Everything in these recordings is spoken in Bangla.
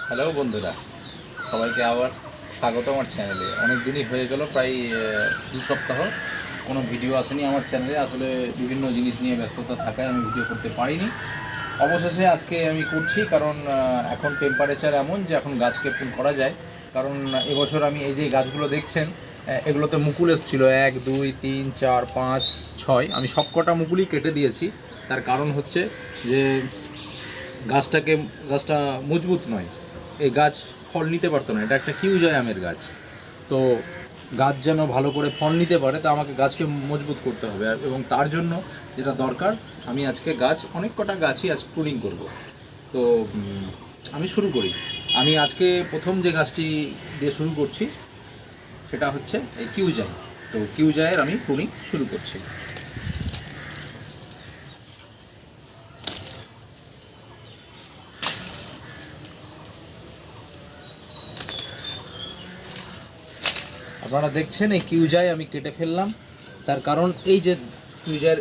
হ্যালো বন্ধুরা, সবাইকে আবার স্বাগত আমার চ্যানেলে। অনেক দিনই হয়ে গেল, প্রায় 2 সপ্তাহ কোনো ভিডিও আসেনি আমার চ্যানেলে। আসলে বিভিন্ন জিনিস নিয়ে ব্যস্ততা থাকায় আমি ভিডিও করতে পারিনি। অবশেষে আজকে আমি করছি, কারণ এখন টেম্পারেচার এমন যে এখন গাছকে ফুল করা যায়। কারণ এবছর আমি এই যে গাছগুলো দেখছেন, এগুলোতে মুকুল এসেছিলো 1 2 3 4 5 6। আমি সবকটা মুকুলই কেটে দিয়েছি। তার কারণ হচ্ছে যে গাছটা মজবুত নয়, এই গাছ ফল নিতে পারতো না। এটা একটা কিউজয় আমের গাছ। তো গাছ যেন ভালো করে ফল নিতে পারে, তা আমাকে গাছকে মজবুত করতে হবে। এবং তার জন্য যেটা দরকার, আমি আজকে অনেক কটা গাছই আজ প্রুনিং করব। তো আমি শুরু করি। আমি আজকে প্রথম যে গাছটি দিয়ে শুরু করছি সেটা হচ্ছে এই কিউজাই। তো কিউজায়ের আমি প্রুনিং শুরু করছি। আপনারা দেখছেন এই কিউজাই আমি কেটে ফেললাম। তার কারণ এই যে কিউজাইয়ের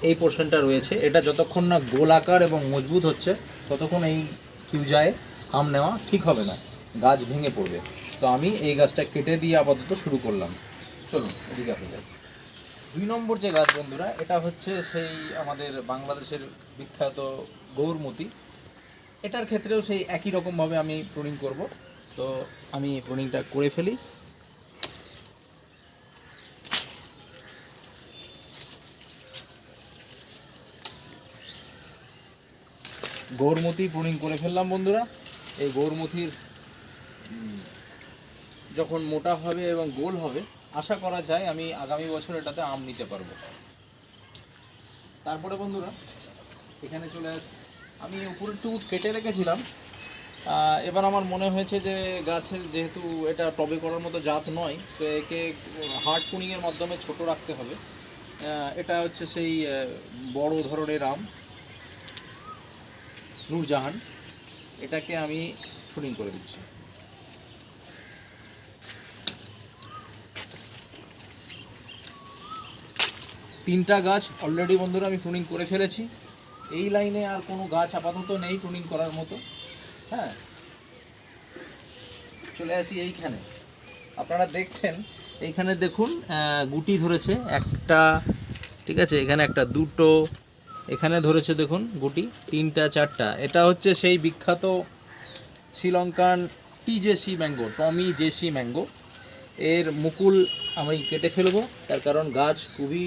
এই পোর্শনটা রয়েছে, এটা যতক্ষণ না গোলাকার এবং মজবুত হচ্ছে ততক্ষণ এই কিউজায় আম নেওয়া ঠিক হবে না, গাছ ভেঙে পড়বে। তো আমি এই গাছটা কেটে দিয়ে আপাতত শুরু করলাম। চলুন এদিকে আপনি যাই। 2 নম্বর যে গাছ বন্ধুরা, এটা হচ্ছে সেই আমাদের বাংলাদেশের বিখ্যাত গৌরমতি। এটার ক্ষেত্রেও সেই একই রকমভাবে আমি প্রুনিং করব। তো আমি প্রুনিংটা করে ফেলি। গৌরমতি প্রুনিং করে ফেললাম বন্ধুরা। এই গৌরমতির যখন মোটা হবে এবং গোল হবে, আশা করা যায় আমি আগামী বছর এটাতে আম নিতে পারবো। তারপরে বন্ধুরা এখানে চলে আসি। আমি উপরেরটুকু কেটে রেখেছিলাম। এবার আমার মনে হয়েছে যে গাছের যেহেতু এটা টবে করার মতো জাত নয়, তো একে হার্ড প্রুনিংয়ের মাধ্যমে ছোট রাখতে হবে। এটা হচ্ছে সেই বড় ধরনের আম নূরজাহান। এটাকে আমি প্রুনিং করে দিচ্ছি। তিনটা গাছ অলরেডি বন্ধুরা আমি প্রুনিং করে ফেলেছি। এই লাইনে আর কোনো গাছ আপাতত নেই প্রুনিং করার মতো। হ্যাঁ, চলে আসি এইখানে। আপনারা দেখছেন এইখানে দেখুন, গুটি ধরেছে একটা, ঠিক আছে, এখানে একটা, দুটো, এখানে ধরেছে দেখুন গুটি, 3টা 4টা। এটা হচ্ছে সেই বিখ্যাত শ্রীলঙ্কান টিজেসি ম্যাঙ্গো, টমি জেসি ম্যাঙ্গো। এর মুকুল আমি কেটে ফেলবো, তার কারণ গাছ খুবই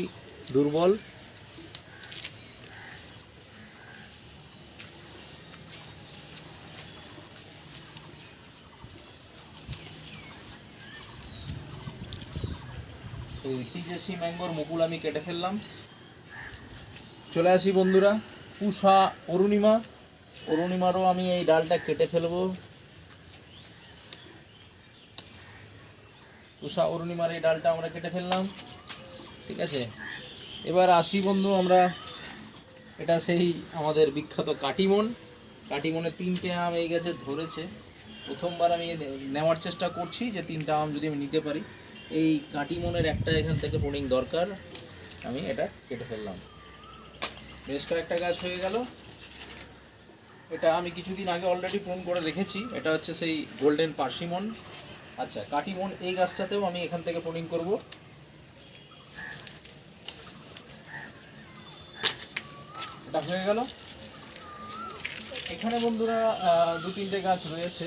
দুর্বল। তো টিজেসি ম্যাঙ্গোর মুকুল আমি কেটে ফেললাম। চলে আসি বন্ধুরা পুষা অরুণিমা। অরুণিমারও আমি এই ডালটা কেটে ফেলবো। পুষা অরুণিমার এই ডালটা আমরা কেটে ফেললাম, ঠিক আছে। এবার আসি বন্ধু আমরা, এটা সেই আমাদের বিখ্যাত কাটিমন। কাটিমনের 3টে আম এই গাছে ধরেছে। প্রথমবার আমি নেওয়ার চেষ্টা করছি যে 3টা আম যদি আমি নিতে পারি। এই কাটিমনের একটা এখান থেকে প্রুনিং দরকার। আমি এটা কেটে ফেললাম। বেশ কয়েকটা গাছ হয়ে গেল। এটা আমি কিছুদিন আগে অলরেডি ফোন করে রেখেছি। এটা হচ্ছে সেই গোল্ডেন পার্সিমন। আচ্ছা, কাটিমন এই গাছটাতেও আমি এখান থেকে প্রুনিং করব। এটা হয়ে গেল। এখানে বন্ধুরা 2-3টে গাছ রয়েছে।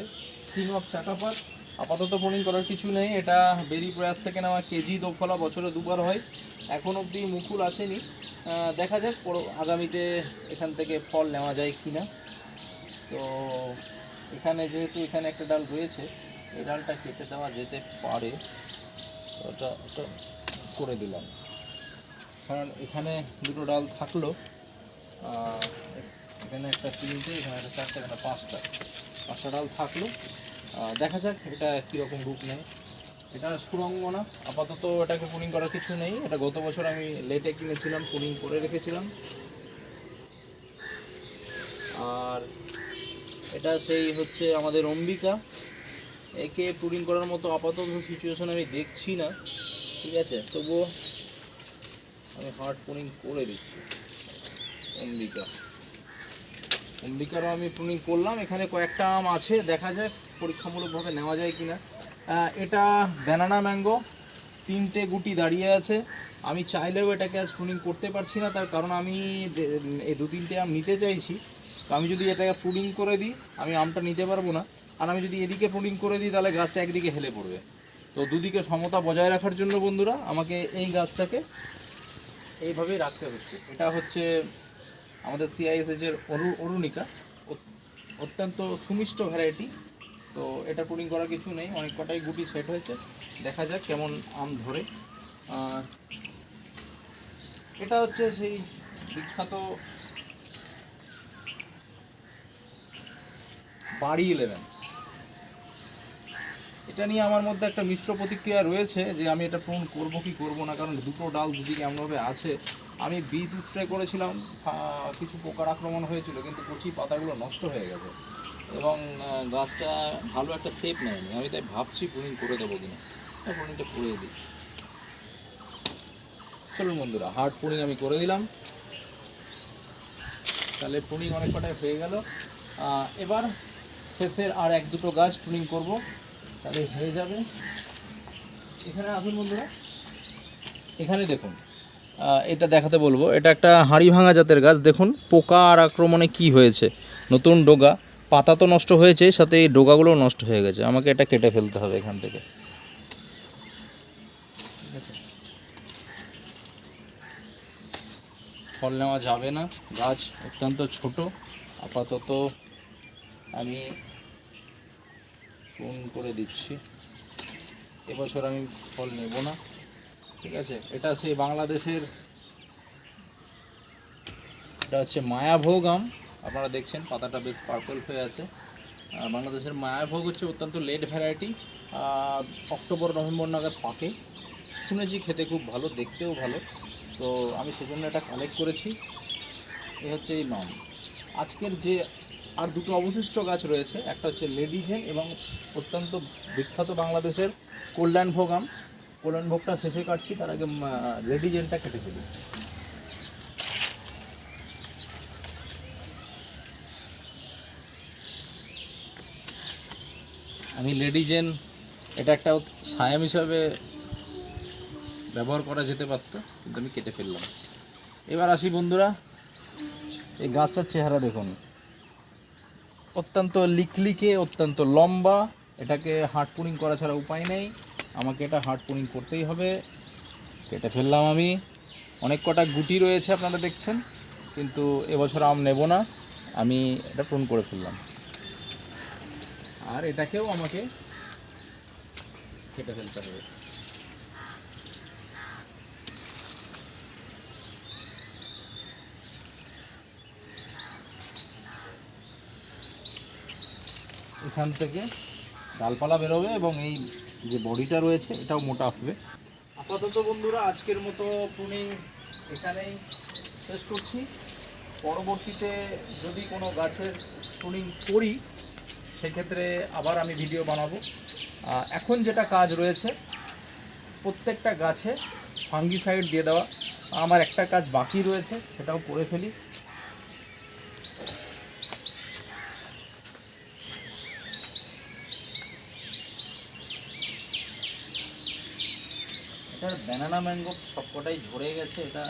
কিং অফ চাকাপাত আপাতত প্রুনিং করার কিছু নেই। এটা বেরি প্রয়াস থেকে নেওয়া কেজি দোফলা, বছরে 2বার হয়। এখন অবধি মুকুল আসেনি। দেখা যাক আগামীতে এখান থেকে ফল নেওয়া যায় কি না। তো এখানে যেহেতু এখানে একটা ডাল রয়েছে, এই ডালটা কেটে দেওয়া যেতে পারে। ওটা ওটা করে দিলাম, কারণ এখানে 2টো ডাল থাকলো। এখানে একটা 3টে, এখানে একটা 4টে, এখানে 5টা ডাল থাকলো। দেখা যাক এটা কীরকম রূপ নেয়। এটা সুরঙ্গনা, আপাতত এটাকে প্রুনিং করার কিছু নেই। এটা গত বছর আমি লেটে কিনেছিলাম, প্রুনিং করে রেখেছিলাম। আর এটা সেই হচ্ছে আমাদের অম্বিকা। একে প্রুনিং করার মতো আপাতত সিচুয়েশন আমি দেখছি না, ঠিক আছে। তবুও আমি হার্ড প্রুনিং করে দিচ্ছি অম্বিকা। অম্বিকারও আমি প্রুনিং করলাম। এখানে কয়েকটা আম আছে, দেখা যাক পরীক্ষামূলকভাবে নেওয়া যায় কিনা। এটা ব্যানানা ম্যাঙ্গো, 3টে গুটি দাঁড়িয়ে আছে। আমি চাইলেও এটাকে আজ প্রুনিং করতে পারছি না, তার কারণ আমি এই 2-3টে আম নিতে চাইছি। তো আমি যদি এটাকে প্রুনিং করে দিই আমি আমটা নিতে পারবো না, আর আমি যদি এদিকে প্রুনিং করে দিই তাহলে গাছটা একদিকে হেলে পড়বে। তো দুদিকে সমতা বজায় রাখার জন্য বন্ধুরা আমাকে এই গাছটাকে এইভাবেই রাখতে হচ্ছে। এটা হচ্ছে আমাদের সিআইএসএইচের অরুণিকা, অত্যন্ত সুমিষ্ট ভ্যারাইটি। তো এটা প্রুনিং করার কিছু নেই, অনেক কটাই গুটি সেট হয়েছে, দেখা যাক কেমন আম ধরে। এটা হচ্ছে সেই বিখ্যাত বাড়ি 11। এটা নিয়ে আমার মধ্যে একটা মিশ্র প্রতিক্রিয়া রয়েছে যে আমি এটা প্রুন করব কি করব না, কারণ দুটো ডাল দুদিকে এমনভাবে আছে। আমি বীজ স্প্রে করেছিলাম, কিছু পোকার আক্রমণ হয়েছিল, কিন্তু কচি পাতাগুলো নষ্ট হয়ে গেছে এবং গাছটা ভালো একটা শেপ নেয়নি। আমি তাই ভাবছি প্রুনিং করে দেবো কিনা, প্রুনিংটা করে দিই। চলুন বন্ধুরা, হার্ড প্রুনিং আমি করে দিলাম। তাহলে প্রুনিং অনেক কটাই হয়ে গেল। এবার শেষের আর 1-2টো গাছ প্রুনিং করব, তাহলে হয়ে যাবে। এখানে আসুন বন্ধুরা, এখানে দেখুন, এটা দেখাতে বলবো। এটা একটা হাঁড়ি ভাঙা জাতের গাছ। দেখুন পোকা আর আক্রমণে কি হয়েছে, নতুন ডোগা, পাতা তো নষ্ট হয়েছে, সাথে এই ডোগাগুলোও নষ্ট হয়ে গেছে। আমাকে এটা কেটে ফেলতে হবে এখান থেকে, ঠিক আছে? ফল নেওয়া যাবে না, গাছ অত্যন্ত ছোট। আপাতত আমি ফোন করে দিচ্ছি, এবছর আমি ফল নেব না, ঠিক আছে? এটা সেই বাংলাদেশের, এটা হচ্ছে মায়াভোগ আম। আপনারা দেখছেন পাতাটা বেশ পার্পল হয়ে আছে। বাংলাদেশের মায়াভোগ হচ্ছে অত্যন্ত লেট ভ্যারাইটি, অক্টোবর-নভেম্বর নাগাদ পাকে। শুনেছি খেতে খুব ভালো, দেখতেও ভালো, তো আমি সেজন্য এটা কালেক্ট করেছি। এই হচ্ছে এই নাম। আজকের যে আর 2টো অবশিষ্ট গাছ রয়েছে, একটা হচ্ছে লেডিজেন এবং অত্যন্ত বিখ্যাত বাংলাদেশের কল্যাণভোগ আম। কল্যাণভোগটা শেষে কাটছি, তার আগে লেডিজেনটা কেটে ফেলি। আমি লেডিজেন, এটা একটা ছায়াম হিসাবে ব্যবহার করা যেতে পারত, কিন্তু আমি কেটে ফেললাম। এবার আসি বন্ধুরা, এই গাছটার চেহারা দেখুন, অত্যন্ত লিকলিকে, অত্যন্ত লম্বা। এটাকে হার্ড প্রুনিং করা ছাড়া উপায় নেই, আমাকে এটা হার্ড প্রুনিং করতেই হবে। কেটে ফেললাম আমি। অনেক কটা গুটি রয়েছে আপনারা দেখছেন, কিন্তু এবছর আম নেব না, আমি এটা প্রুন করে ফেললাম। আর এটাকেও আমাকে কেটে ফেলতে হবে। এখান থেকে ডালপালা বেরোবে এবং এই যে বডিটা রয়েছে এটাও মোটা হবে। আপাতত বন্ধুরা আজকের মতো প্রুনিং এখানেই শেষ করছি। পরবর্তীতে যদি কোনো গাছের প্রুনিং করি সেক্ষেত্রে আবার আমি ভিডিও বানাবো। এখন যেটা কাজ রয়েছে, প্রত্যেকটা গাছে ফাঙ্গিসাইড দিয়ে দেওয়া। আমার একটা কাজ বাকি রয়েছে, সেটাও করে ফেলি। এটার ব্যানানা ম্যাঙ্গো সবকটাই ঝরে গেছে। এটা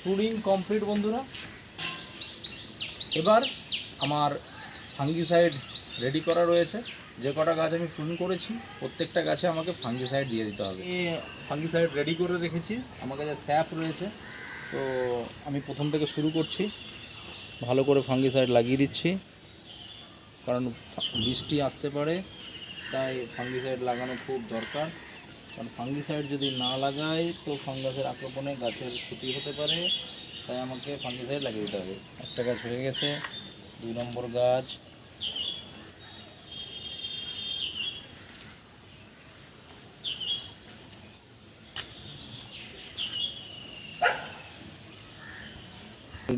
প্রুনিং কমপ্লিট বন্ধুরা। এবার আমার ফাঙ্গিসাইড রেডি করা রয়েছে। যে কটা গাছ আমি প্রুন করেছি প্রত্যেকটা গাছে আমাকে ফাঙ্গিসাইড দিয়ে দিতে হবে। ফাঙ্গিসাইড রেডি করে রেখেছি, আমার কাছে স্যাপ রয়েছে। তো আমি প্রথম থেকে শুরু করছি, ভালো করে ফাঙ্গিসাইড লাগিয়ে দিচ্ছি, কারণ বৃষ্টি আসতে পারে, তাই ফাঙ্গিসাইড লাগানো খুব দরকার। কারণ ফাঙ্গিসাইড যদি না লাগাই তো ফাঙ্গাসের আক্রমণে গাছের ক্ষতি হতে পারে, তাই আমাকে ফাঙ্গিসাইড লাগিয়ে দিতে হবে। একটা গাছ হয়ে গেছে, 2 নম্বর গাছ,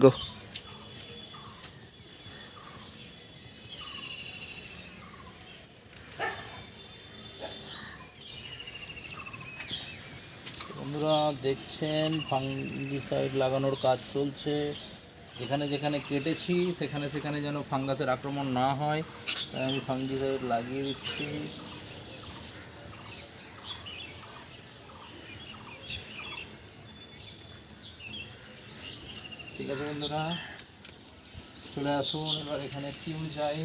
গো। বন্ধুরা দেখছেন ফাঙ্গিসাইড লাগানোর কাজ চলছে। যেখানে যেখানে কেটেছি সেখানে সেখানে যেন ফাঙ্গাসের আক্রমণ না হয় তাই আমি ফাঙ্গিসাইড লাগিয়ে দিচ্ছি। ঠিক আছে বন্ধুরা, চলে আসুন এবার এখানে কিউজাই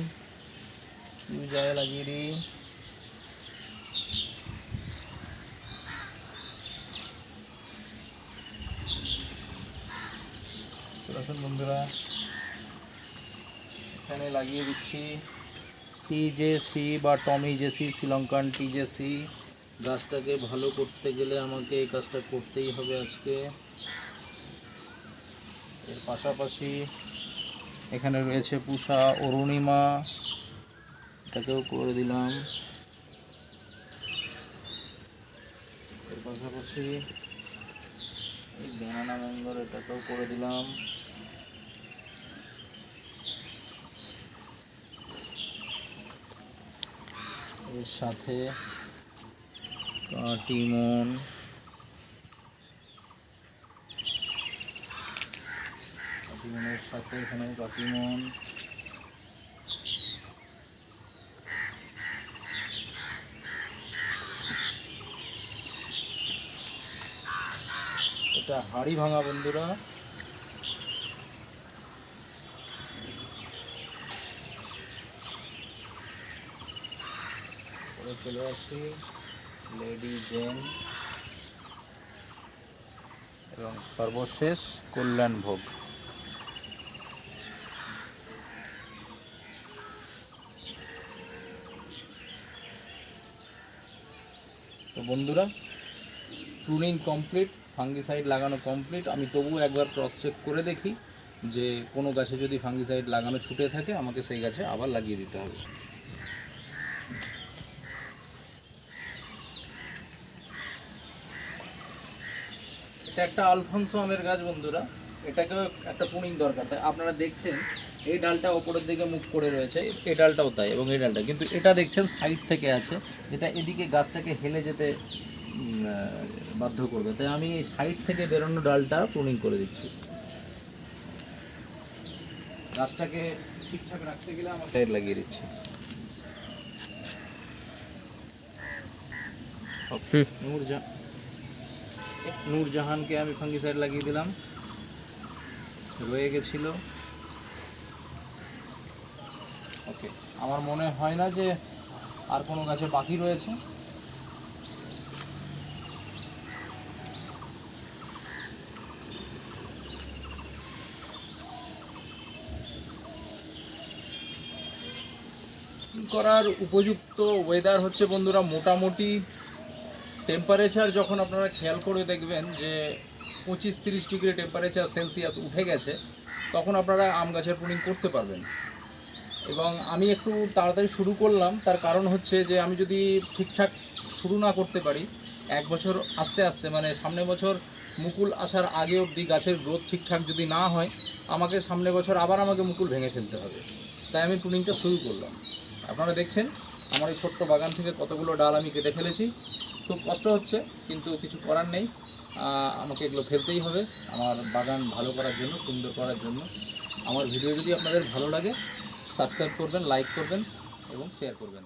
লাগিয়ে দিই। চলে আসুন বন্ধুরা, এখানে লাগিয়ে দিচ্ছি টিজেসি বা টমি জেসি, শ্রীলঙ্কান টিজেসি। গাছটাকে ভালো করতে গেলে আমাকে এই কাজটা করতেই হবে আজকে। এর পাশাপাশি এখানে রয়েছে পুষা অরুণিমা, এটাকেও করে দিলাম। এর পাশাপাশি এই ব্যানানা ম্যাঙ্গোর এটাকেও করে দিলাম। এর সাথে কাটিমনের সাথে এখানে কাটিমন। এটা হাড়ি ভাঙা বন্ধুরা। চলে আসি লেডি জেন এবং সর্বশেষ কল্যাণ ভোগ। তো বন্ধুরা, প্রুনিং কমপ্লিট, ফাঙ্গিসাইড লাগানো কমপ্লিট। আমি তবুও একবার ক্রস চেক করে দেখি যে কোনো গাছে যদি ফাঙ্গিসাইড লাগানো ছুটে থাকে আমাকে সেই গাছে আবার লাগিয়ে দিতে হবে। এটা একটা আলফানসো আমের গাছ বন্ধুরা, এটাকেও একটা প্রুনিং দরকার। তাই আপনারা দেখছেন এই ডালটা ওপরের দিকে মুখ করে রয়েছে, এই ডালটাও তাই, এবং এই ডালটা কিন্তু এটা দেখছেন সাইড থেকে আছে, যেটা এদিকে গাছটাকে হেলে যেতে বাধ্য করবে। তাই আমি সাইড থেকে বেরোনো ডালটা প্রুনিং করে দিচ্ছি। গাছটাকে ঠিকঠাক রাখতে গেলে আমার সাইড লাগিয়ে দিচ্ছি। নূরজাহানকে আমি ফাঙ্গিসাইড লাগিয়ে দিলাম, রয়ে গেছিল। ওকে, আমার মনে হয় না যে আর কোনো গাছে বাকি রয়েছে। করার উপযুক্ত ওয়েদার হচ্ছে বন্ধুরা মোটামুটি টেম্পারেচার যখন আপনারা খেয়াল করে দেখবেন যে 25-30 ডিগ্রি টেম্পারেচার সেলসিয়াস উঠে গেছে, তখন আপনারা আম গাছের প্রুনিং করতে পারবেন। এবং আমি একটু তাড়াতাড়ি শুরু করলাম, তার কারণ হচ্ছে যে আমি যদি ঠিকঠাক শুরু না করতে পারি, এক বছর আস্তে আস্তে মানে সামনে বছর মুকুল আসার আগে অবধি গাছের গ্রোথ ঠিকঠাক যদি না হয়, আমাকে সামনে বছর আবার আমাকে মুকুল ভেঙে ফেলতে হবে। তাই আমি প্রুনিংটা শুরু করলাম। আপনারা দেখছেন আমার এই ছোট্ট বাগান থেকে কতগুলো ডাল আমি কেটে ফেলেছি। খুব কষ্ট হচ্ছে, কিন্তু কিছু করার নেই, আমাকে এগুলো ফেলতেই হবে আমার বাগান ভালো করার জন্য, সুন্দর করার জন্য। আমার ভিডিও যদি আপনাদের ভালো লাগে সাবস্ক্রাইব করবেন, লাইক করবেন এবং শেয়ার করবেন।